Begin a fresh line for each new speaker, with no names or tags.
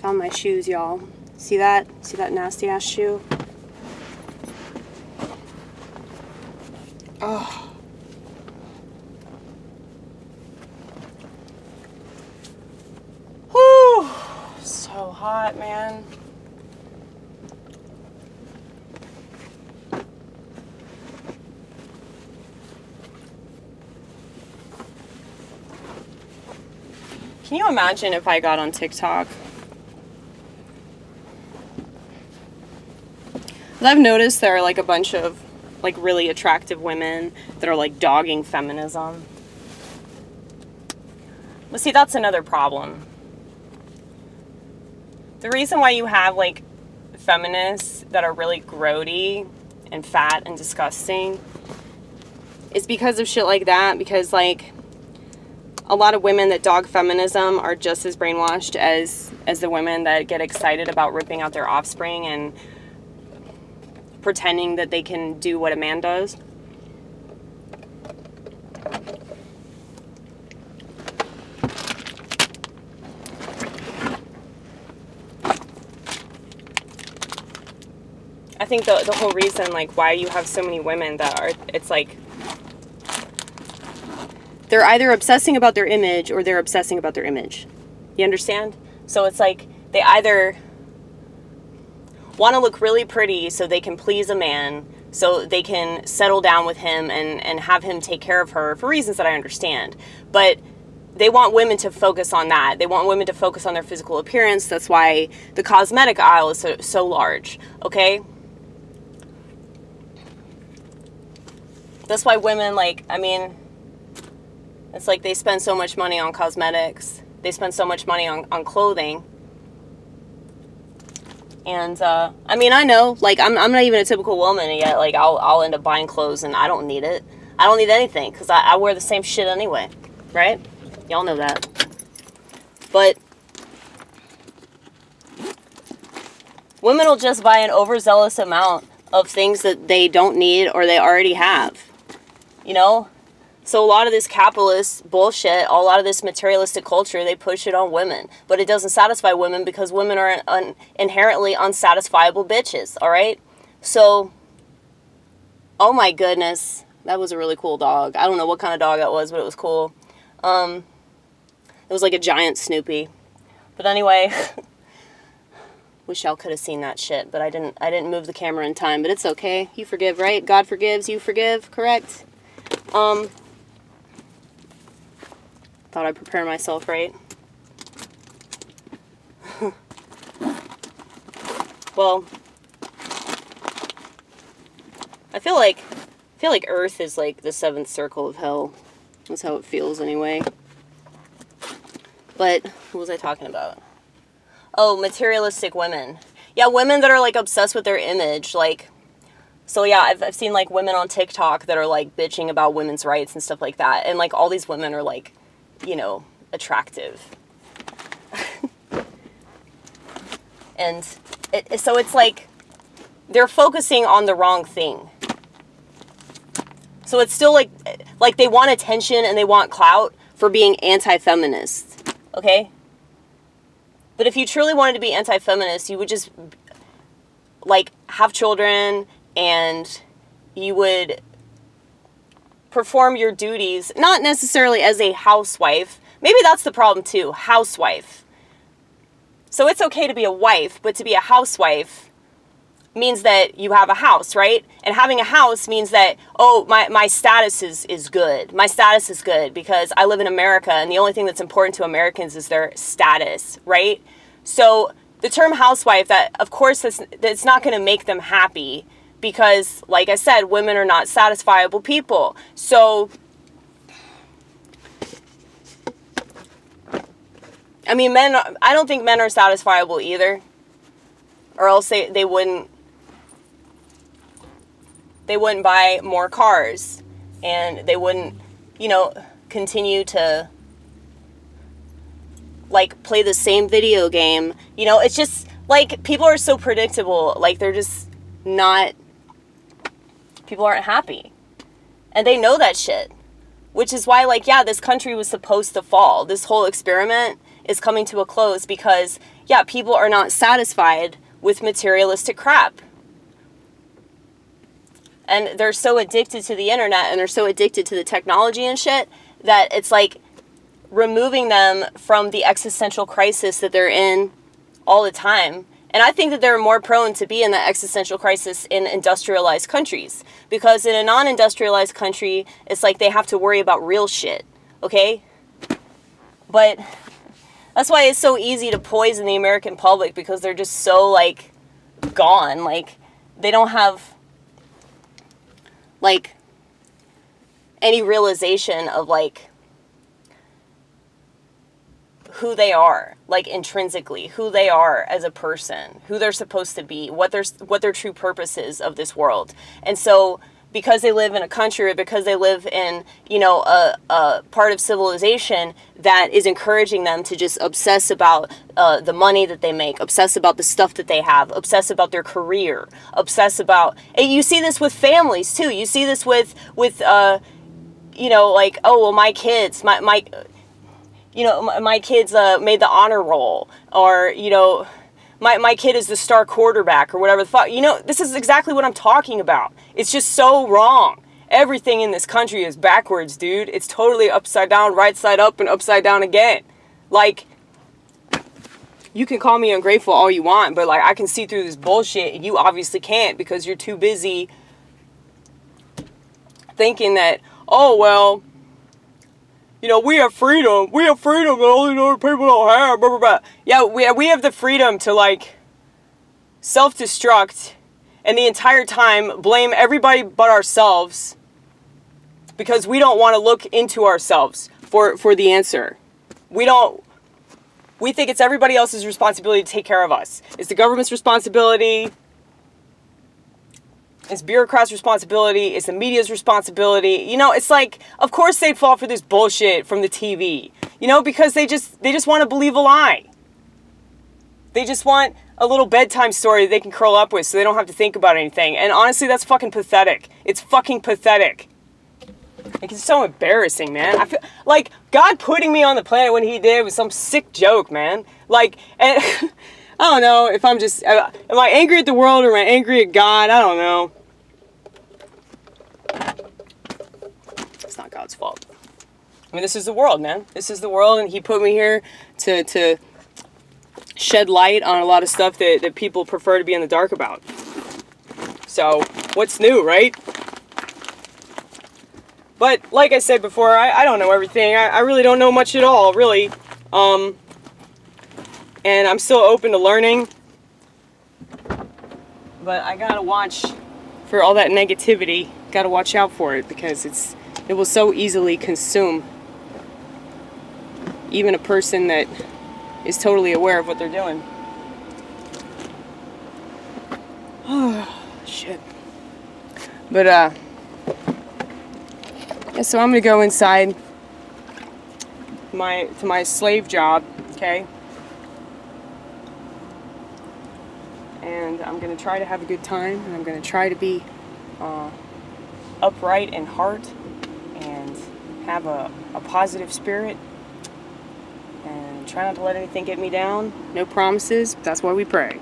found my shoes, y'all. See that? See that nasty ass shoe? Oh. Whew. So hot, man. Can you imagine if I got on TikTok? I've noticed there are like a bunch of like really attractive women that are like dogging feminism. But see, that's another problem. The reason why you have like feminists that are really grody and fat and disgusting is because of shit like that. Because like a lot of women that dog feminism are just as brainwashed as the women that get excited about ripping out their offspring and pretending that they can do what a man does. I think the whole reason like why you have so many women that are, it's like they're either obsessing about their image or they're obsessing about their image. You understand? So it's like they either want to look really pretty so they can please a man, so they can settle down with him and have him take care of her for reasons that I understand. But they want women to focus on that. They want women to focus on their physical appearance. That's why the cosmetic aisle is so large, okay? That's why women, like, I mean, it's like they spend so much money on cosmetics. They spend so much money on clothing. And, I mean, I know, like, I'm not even a typical woman, and yet, like, I'll end up buying clothes, and I don't need it. I don't need anything, because I wear the same shit anyway, right? Y'all know that. But women will just buy an overzealous amount of things that they don't need or they already have, you know? So a lot of this capitalist bullshit, a lot of this materialistic culture, they push it on women. But it doesn't satisfy women because women are inherently unsatisfiable bitches, all right? So, oh my goodness, that was a really cool dog. I don't know what kind of dog that was, but it was cool. It was like a giant Snoopy. But anyway, wish y'all could have seen that shit, but I didn't move the camera in time, but it's okay. You forgive, right? God forgives, you forgive, correct? Thought I'd prepare myself, right? Well, I feel like Earth is like the seventh circle of hell. That's how it feels anyway. But what was I talking about? Oh, materialistic women. Yeah, women that are like obsessed with their image, like. So yeah, I've seen like women on TikTok that are like bitching about women's rights and stuff like that, and like all these women are like, you know, attractive. And so it's like they're focusing on the wrong thing. So it's still like they want attention and they want clout for being anti-feminist, okay? But if you truly wanted to be anti-feminist, you would just like have children and you would perform your duties, not necessarily as a housewife. Maybe that's the problem too, housewife. So it's okay to be a wife, but to be a housewife means that you have a house, right? And having a house means that, oh, my status is good. My status is good because I live in America, and the only thing that's important to Americans is their status, right? So the term housewife, that of course that's not going to make them happy because, like I said, women are not satisfiable people. So I mean, I don't think men are satisfiable either, or else they wouldn't buy more cars, and they wouldn't, you know, continue to like play the same video game. You know, it's just like people are so predictable, like they're just not, people aren't happy, and they know that shit, which is why, like, yeah, this country was supposed to fall. This whole experiment is coming to a close because, yeah, people are not satisfied with materialistic crap. And they're so addicted to the internet and they're so addicted to the technology and shit that it's like removing them from the existential crisis that they're in all the time. And I think that they're more prone to be in the existential crisis in industrialized countries. Because in a non-industrialized country, it's like they have to worry about real shit. Okay? But that's why it's so easy to poison the American public, because they're just so, like, gone. Like, they don't have, like, any realization of, like, who they are, like, intrinsically, who they are as a person, who they're supposed to be, what their true purpose is of this world. And so, because they live in a country, or because they live in, you know, a part of civilization that is encouraging them to just obsess about the money that they make, obsess about the stuff that they have, obsess about their career, obsess about, and you see this with families too. You see this with you know, like, oh, well, my kids, you know, my kids made the honor roll, or, you know, my kid is the star quarterback, or whatever the fuck. You know, this is exactly what I'm talking about. It's just so wrong. Everything in this country is backwards, dude. It's totally upside down, right side up, and upside down again. Like, you can call me ungrateful all you want, but, like, I can see through this bullshit, and you obviously can't, because you're too busy thinking that, oh, well, you know, we have freedom that all these other people don't have, blah, blah, blah. Yeah, we have the freedom to, like, self-destruct, and the entire time blame everybody but ourselves, because we don't want to look into ourselves for the answer. We think it's everybody else's responsibility to take care of us. It's the government's responsibility. It's bureaucrats' responsibility. It's the media's responsibility. You know, it's like, of course they'd fall for this bullshit from the TV. You know, because they just want to believe a lie. They just want a little bedtime story that they can curl up with so they don't have to think about anything. And honestly, that's fucking pathetic. It's fucking pathetic. Like, it's so embarrassing, man. I feel like God putting me on the planet when he did was some sick joke, man. Like, and I don't know if I'm just, am I angry at the world, or am I angry at God? I don't know. It's not God's fault. I mean, this is the world, man. This is the world, and he put me here to shed light on a lot of stuff that people prefer to be in the dark about. So, what's new, right? But, like I said before, I don't know everything. I really don't know much at all, really. And I'm still open to learning. But I gotta watch for all that negativity. Gotta watch out for it, because it will so easily consume even a person that is totally aware of what they're doing. Oh, shit. But, yeah, so I'm gonna go inside to my slave job, okay? And I'm gonna try to have a good time, and I'm gonna try to be upright in heart, and have a positive spirit, and try not to let anything get me down. No promises, but that's why we pray.